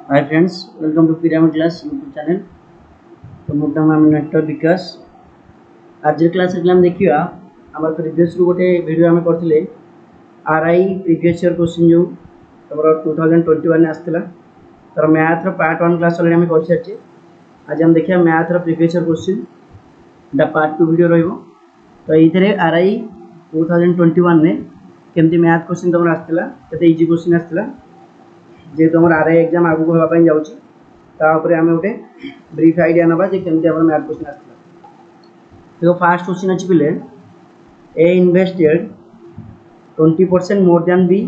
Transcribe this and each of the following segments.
Hi friends, welcome to Pyramid Class YouTube channel. तो मोटा नाम नेटवर्क विकास आज क्लास हम देखिए आम प्रिवियस गोटे वीडियो आम करते आरआई प्रिवियस ईयर क्वेश्चन जो तुम 2021 आसाला तर मैथ्र पार्ट 1 क्लास अलरेडी आम कर सारी आज हम देखिए maths previous year question part 2 video तो ये आरआई 2021 में केमती मैथ क्वेश्चन तुम आसाला के इजी क्वेश्चन आसाला जेहेतु तुम आरआई एग्जाम आगू होगापी जाऊँगी आम गोटे ब्रीफ आइडिया ना केमती आप मैथ क्वेश्चन आसाला देखो फास्ट क्वेश्चन अच्छी पिले A invested 20% more than B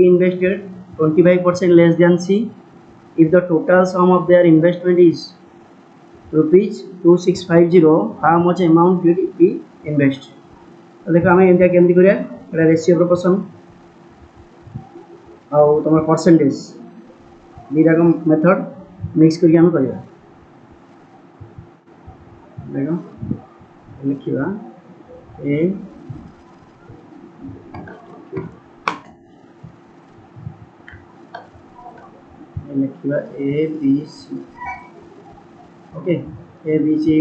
invested 25% less than C if the total sum of their investment is ₹2650 how much amount did B invest तो देखो आम एमती केमती करा रेशियो प्रोपोर्शन आउ तुम परसेंटेज दीटा मेथड मिक्स करके आम कर देखो लिखा ए लिखा A B C okay A B C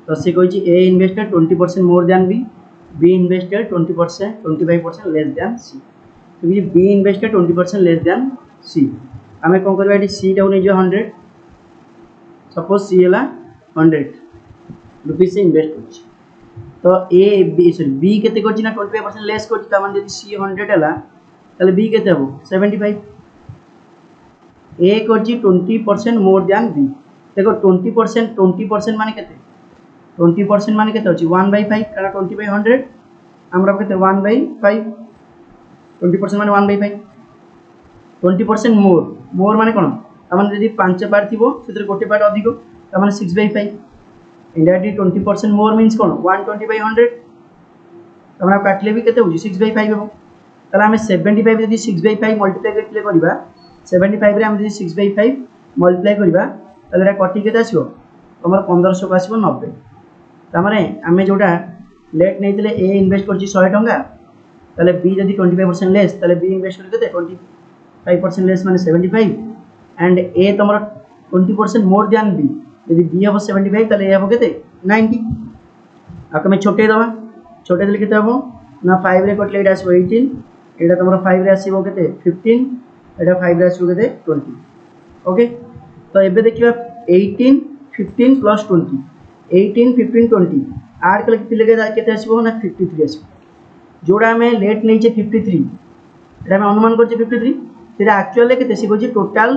तो सी कही A invested 20% more than B invested 25% less than C तो B invested 20% less than C आम कौन करवा ये सी टाक नहीं 100 सपोज सी है 100 रुपीज से इन्वेस्ट कर तो ए बी सॉरी बी के 25% लेस कर सी 100 है बी के 75 ए कर 20% मोर दैन बी देखो 20% मान के 20% मान के 1/5 कारण 20/100 आमरा के 1/5 20% मान 1/5 20% मोर माने कौन तार जब 5 पार्ट थी से गोटे पार्ट अधिक तार 6/5 इनडायरेक्टली 20% मोर मीन्स कौन 120/100 तमें काटिले भी केते 6/5 हम ताला आम 75 जब 6/5 मल्टीप्लाई करवा 75 रे आम जब 6/5 मल्टीप्लाई करवा ताले कटि के आसो तुम 1500 को आसो 90 तार आम जोटा लेट नहीं ए इन्वेस्ट कर 100 टंका ताले बी जब 25% लेस ताले बी इन्वेस्ट करके 25% लेस माने 75 एंड ए तुम 20% मोर दैन बी यदि बी हम 75 ताले ए हम के 90 आम छोटे दवा छोटे देले के ना 5 रे कटले ये आसो 18 एटा तुम 5 रे आसो के 15 एटा 5 रे आसो के 20 ओके तो एबे देखिबा 18 15 प्लस 20 18 15 20 आर कले के आसो ना 53 आसो जोड़ा आम लेट नहीं 53 ये आम अनुमान कर 53 से एक्चुअल के कहे total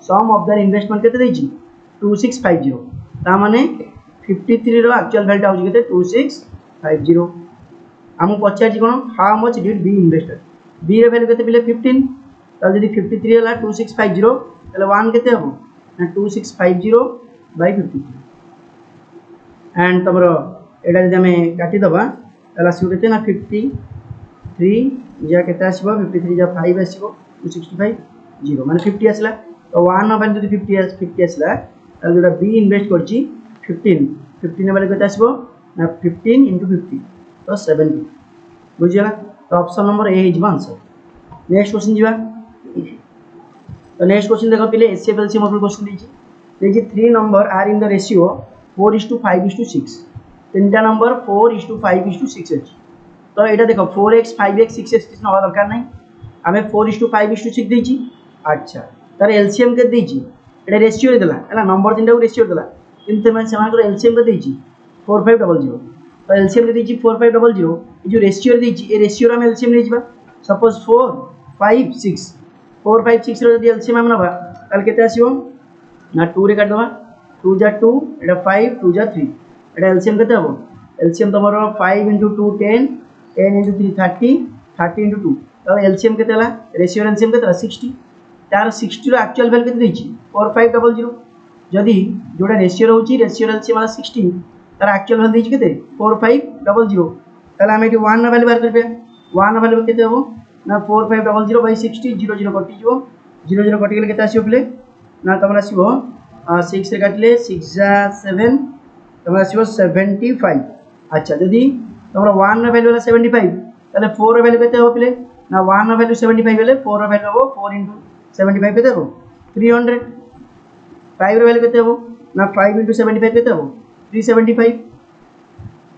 sum of their investment के 2650 ता माने 53 रो एक्चुअल वैल्यू आउची के 2650 आम पचार कौन how much did B invested B रे वैल्यू के 15 ताल जब 53 है 2650 ताले 1 के हम ना 2650 बाय 53 एंड तुम एटा जब आम काटिदेबा ताल आसो के ना 53 जा के 53 जा 5 आसो 265 0 माने 50 आसला तो 1 वैल्यू जब 50 आसला ताल जोटा बी इन्वेस्ट कर 15 वैल्यू के आसो ना 15 × 50 तो 70 बुझीगला तो option number A is answer next question जीवा तो नेक्स्ट क्वेश्चन देखो पिले एचसीएफ एलसीएम अपन क्वेश्चन देखिए 3 नंबर आर इन द रेशियो 4:5:6 तीनटा नंबर 4:5:6 अच्छी तो यहाँ देख 4x 5x 6x किसी हवा दरकार ना आम 4:5:6 देची अच्छा तार एलसीएम के देची ये रेशियो देला है नंबर 3 टाक रेशियो देला किंतु से एलसीएम के देची 4500 तो एलसीएम देची 4500 ये जो रेशियो देची ये रेशियो आम एलसीएम नहीं जा सपोज 4 5 6 4 5 6 रो एलसीएम आम नवा ताल केते आसीबो ना 2 रे काट दवा 2 जा 2 एटा 5 2 जा 3 एटा एलसीएम केते हबो एलसीएम तमरो 5 × 2 10 10 × 3 30 30 × 2 तो एलसीएम के रेशियो एलसीएम के 60 तार 60 रो एक्चुअल वैल्यू के 4500 जदि जोटा रेशियो रोची रेशियो एलसीएम 60 तार एक्चुअल वैल्यू के 4500 ताले हम एटी 1 वैल्यू बाहर करबे 1 वैल्यू के हो ना 4500 बाय 60 0 0 कटि जो 0 0 कटि गेले केते आसीबो प्ले ना तमरा आसीबो 6 रे काटले 6 जा 7 तमरा आसीबो 75 अच्छा जदि तमरा 1 रो वैल्यू 75 ताले 4 रो वैल्यू केते हो प्ले ना 1 रो वैल्यू 75 हेले 4 रो वैल्यू हो 4 × 75 केते हो 300 5 वैल्यू केते हो ना 5 * 75 केते हो 375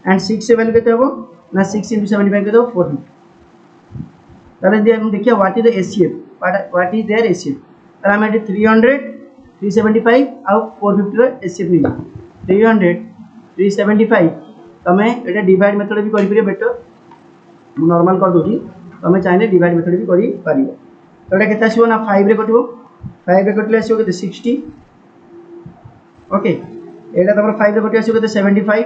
एंड 6 वैल्यू केते हो ना 6 * 75 केते हो 450 ताले हम देखिए what is the HCF what is their HCF ताले हम 300 375 आउ 450 रो एचसीएफ नहीं 300 375 तमे एटा डिवाइड मेथड भी करि परियो बेटर नॉर्मल कर दोची तमे चाहे डिवाइड मेथड भी करि परियो तो एटा केते आसीबो ना 5 रे कटिबो 5 रे कटले आसीबो केते 60 ओके एटा तमर 5 रे कटि आसीबो केते 75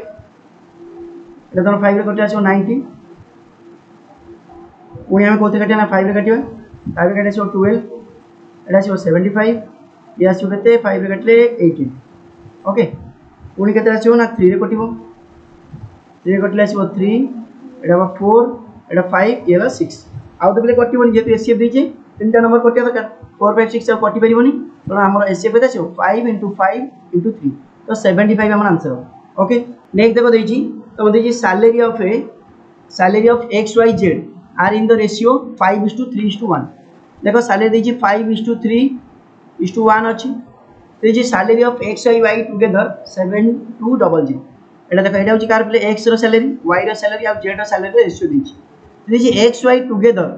एटा तमर 5 रे कटि आसीबो 90 पुणी आम कौन काटिया ना 5 रे काटिया 5 रे काटे 12 एटा आसीबो 75 ये आसीबो केते 5 रे काटले 18 ओके पुणी केते आसीबो ना 3 रे कटिबो 3 रे कटले आसीबो 3 एटा 4 एटा 5 ये 6 आउ तो कटिबोनी जेतु एचसीएफ देछि तीनटा नंबर कटिया दरकार 4 5 6 कटि परिबोनी तो हमर एचसीएफ केते आसीबो 5 * 5 * 3 तो 75 हमर आंसर ओके नेक्स्ट देखो देछि तो देछि salary of X Y Z are in the ratio 5:3:1 देखो सैलरी देछि 5:3:1 अछि देछि salary of X Y together 7200 एटा देखो एटा होछि कार प्ले एक्स रो सैलरी वाई रो सैलरी आ जेड रो सैलरी रेशियो देछि देछि एक्स वाई टुगेदर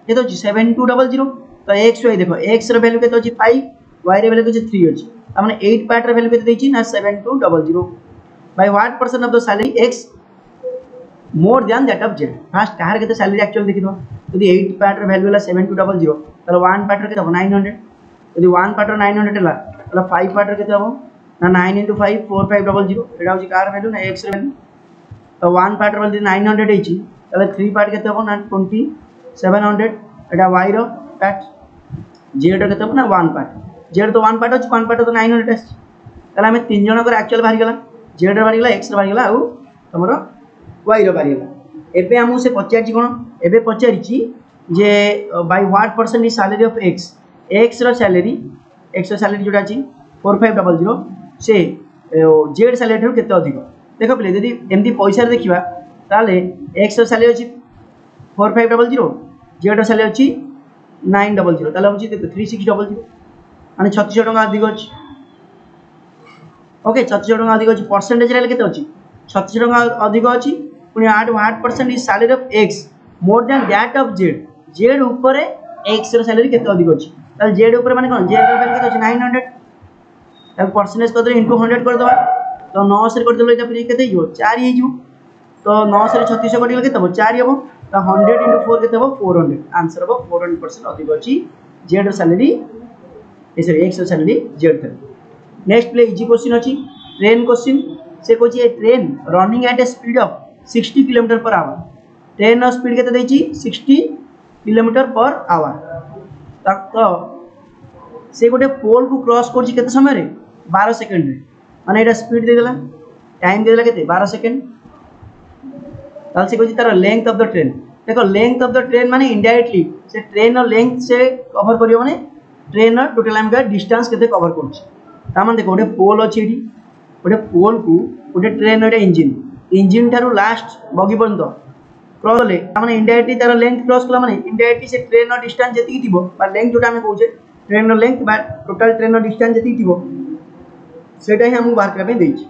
ये तो 7200 तो एक्स वाई देखो एक्स रो वैल्यू केते अछि 5 वाई रो वैल्यू केते 3 अछि त माने 8 पार्ट रो वैल्यू केते देछि ना 7200 by what percent of the salary X more than that of Z first कहार केते सैलरी एक्चुअल देखि दो यदि 8 पार्ट रो वैल्यू हला 7200 तले 1 पार्ट रो केते 900 यदि 1 पार्ट रो 900 हला तले 5 पार्ट रो केते हो ना 9 * 5 4500 एटा होछि कार वैल्यू ना एक्स रो वैल्यू तो 1 पार्ट रो वैल्यू 900 हेछि तले 3 पार्ट केते हो ना 2700 एटा वाई रो पार्ट जेड रो केते हो ना 1 पार्ट जेड तो 1 पार्ट अछि 1 पार्ट तो 900 अछि तले हम तीन जण को एक्चुअल बाहरी गेला जेड रो बाहरी गेला एक्स रो बाहरी गेला आ तमरो वाई रो बाहरी गेला एबे हमु से पचारछि कोन एबे पचारछि जे by what percent is salary of X X रो सैलरी जोटा अछि 4500 से जेड सैलरी ठो केते अधिक देखो प्लीज यदि एमदी पैसा देखिबा ताले एक्स रो सैलरी अछि 4500 जेड रो सैलरी अछि 900 ताले होछि 3600 माने 3600 टका अधिक अछि ओके 3600 टका अधिक अछि परसेंटेज रे केते अछि 3600 टका अधिक अछि पुनी 8% is salary of x more than that of Z Z ऊपर एक्स रो सैलरी केते अधिक अछि ताले जेड ऊपर माने कोन जेड रो वैल्यू केते अछि 900 अब परसेंटेज कर दे इनटू 100 कर दबा तो 9 से कर देले त फिर केते हियो 4 ही हियो तो 9 से 3600 कटिले केते हो 4 हेबो तो 100 * 4 केते हो 400 आंसर हो 400% अधिक अछि जेड रो सैलरी सॉरी एक्स रो सैलरी जेड थे नेक्स्ट प्ले इजी क्वेश्चन अछि ट्रेन क्वेश्चन से कहछि a train running at a speed of 60 km/h train रो स्पीड केते दैछि 60 km/h तक तो से गोटे पोल को क्रॉस करछि केते समय रे 12 सेकंड रे माने एटा स्पीड दे देला टाइम दे देला केते 12 सेकंड ताल से कहछि तार लेंथ ऑफ द ट्रेन देखो लेंथ ऑफ द ट्रेन माने इनडायरेक्टली से ट्रेन रो लेंथ से कवर करियो माने ट्रेन रो टोटल हम का डिस्टेंस केते कवर करछि ता माने देखो गोटे पोल अछि एठी गोटे पोल को गोटे ट्रेन रो इंजन थारू लास्ट बगी पर्यंत क्रॉस ले माने इनडायरेक्टली तार लेंथ क्रॉस कला माने इनडायरेक्टली से ट्रेन रो डिस्टेंस जति थिबो बा लेंथ जोटा हम कहउछे ट्रेन रो लेंथ बा टोटल ट्रेन रो डिस्टेंस जति थिबो सेटा ही हम बाहर करबे देछि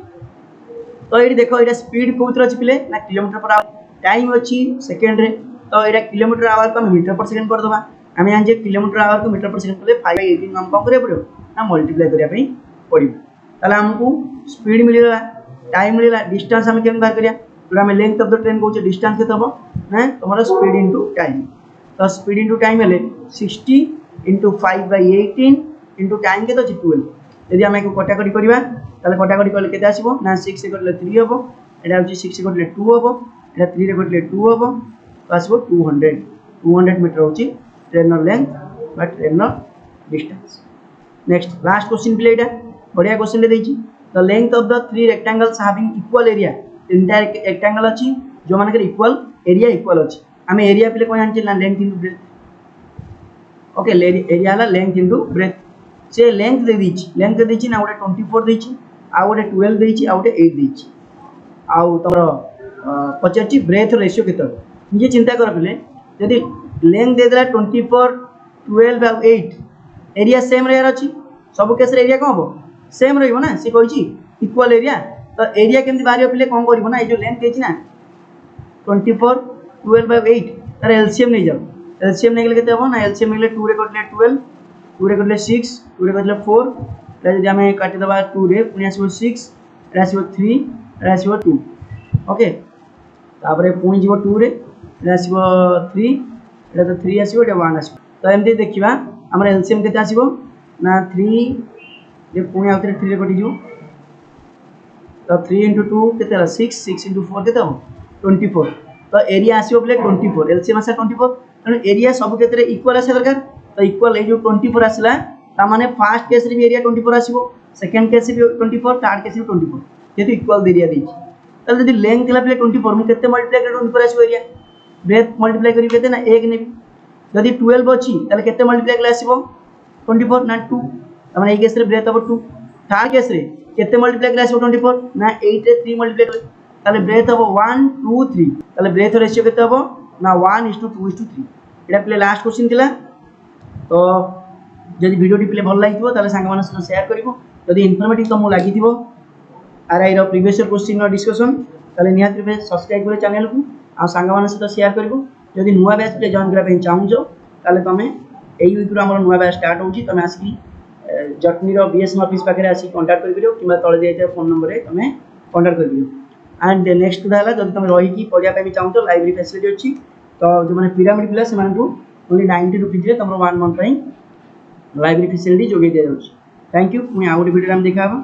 तो एठी देखो एटा स्पीड कोउतर अछि पिले ना किलोमीटर/आवर टाइम अछि सेकंड रे तो एटा किलोमीटर/आवर को मीटर/सेकंड कर दबा हम जान जे किलोमीटर/आवर को मीटर/सेकंड करले 5/18 हम कम करे पड़ो ना मल्टीप्लाई करिया पई पड़िबो ताले हमकू स्पीड मिलिला टाइम मिलिला डिस्टेंस हम केन बाहर करिया तो हम लेंथ ऑफ द ट्रेन कहउछे डिस्टेंस केते हो ना तुम्हारा स्पीड इनटू टाइम तो स्पीड इनटू टाइम हेले 60 * 5/18 इनटू टाइम केते अछि 12 यदि हम एको कटाकटी करबा ताले कटाकटी करले केते आसीबो ना 6 से कटले 3 हबो एटा होछि 6 से कटले 2 हबो एटा 3 रे कटले 2 हबो तो आसीबो 200 मीटर होछि ट्रेन रो लेंथ बा ट्रेन रो डिस्टेंस नेक्स्ट लास्ट क्वेश्चन प्ले एटा बढ़िया क्वेश्चन ले देछि the length of the three rectangles having equal area तीनटा रेक्टेंगल अछि जो माने इक्वल एरिया इक्वल अछि हम एरिया प्ले कोन जानछि ना length into breadth okay area ला लेंथ इनटू ब्रेथ से लेंथ दे दीची ना गोटे 24 देछि आ गोटे 12 देछि आ गोटे 8 देछि आ तमरो पचारछि ब्रेथ रेशियो केते निजे चिंता कर पले यदि लेंथ दे देला 24 12 और 8 एरिया सेम रहर अछि सब केस एरिया कौन हम सेम रही ना सी कही इक्वाल एरिया तो एरिया केमती बाहर पे कौन कर ना ये लेंथ देना 24 12/8 तार एलसीएम नहीं जाओ एलसीएम नहीं गले केते ना एलसीएम नहीं 2 रे कटले 12 2 रे कटले 6 2 रे कटले 4 जब आम काटिदेबा 2 रे पुणी आसो 6 एटा आसो 3 एटा आसो 2 ओके तापर पुणी जीव 2 रे एटा आसो 3 एटा तो 3 आसो एटा 1 आसो तो एमती देखिबा हमर एलसीएम केते आसो ना 3 जे पुणी आउथरे 3 रे कटि जीव तो 3 * 2 केते 6 6 * 4 केते 24 तो एरिया आसो बोले 24 एलसीएम आसा 24 तेणु एरिया सब क्षेत्र में इक्वाल आसा दरकार तो इक्वाल जो 24 आसला ता माने फर्स्ट केस रे भी एरिया 24 आसीबो सेकंड केस रे भी 24 थर्ड केस रे 24 जेतु इक्वल एरिया देछि ताले जदि लेंथ थिला प्ले 24 मु केते मल्टीप्लाई करे 24 आसीबो एरिया ब्रेथ मल्टीप्लाई करी केते ना 1 नेबी जदि 12 अछि ताले केते मल्टीप्लाई करे आसीबो 24 ना 2 त माने ए केस रे ब्रेथ अब 2 थर्ड केस रे केते मल्टीप्लाई करे आसीबो 24 ना 8 रे 3 मल्टीप्लाई करे ताले ब्रेथ अब 1 2 3 ताले ब्रेथ रेशियो केते अब ना 1:2:3 एटा प्ले लास्ट क्वेश्चन थिला तो जदि वीडियो टी प्ले भल लागिथिबो ताले सांग मानस शेयर करिवो जदि इन्फॉर्मेटिव तुमको लागिथिबो आरआई रो प्रीवियस क्वेश्चन रो डिस्कशन ताले निहात रूपे सब्सक्राइब करे चैनल को आ सांग मानस सहित शेयर करिवो जदि नुवा बैच प्ले जॉइन करा पे चाहूजो ताले तमे एई वीक रो हमर नुवा बैच स्टार्ट होउची तमे आसी जटनी रो बीएसएम ऑफिस पाखरे आसी कांटेक्ट करिवो किबा तळे देइते फोन नंबर रे तमे कांटेक्ट करिवो एंड नेक्स्ट दाला जदि तमे रही की पढिया पे चाहूजो लाइब्रेरी फैसिलिटी अछि तो जो माने पिरामिड पिला से मानकू ओनली 90 रुपीस रे तमरो 1 मंथ पई लाइब्रेरी फैसिलिटी जोगे दिया जाउछ थैंक यू पुनी आउट वीडियो हम देखाबा।